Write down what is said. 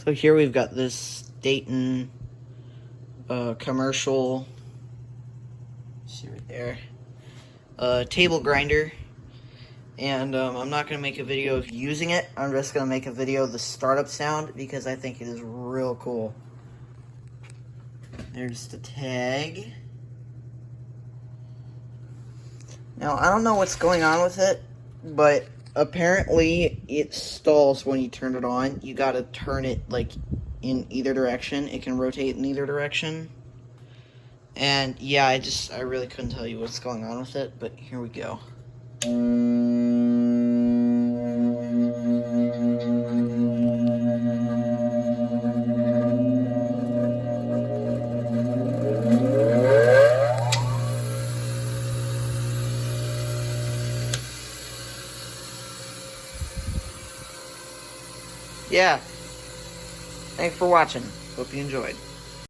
So here we've got this Dayton commercial, see right there, table grinder, and I'm not going to make a video of using it. I'm just going to make a video of the startup sound because I think it is real cool. There's the tag. Now, I don't know what's going on with it, but apparently it stalls when you turn it on. You gotta turn it, like, in either direction. It can rotate in either direction. And, yeah, I really couldn't tell you what's going on with it, but here we go. Yeah. Thanks for watching. Hope you enjoyed.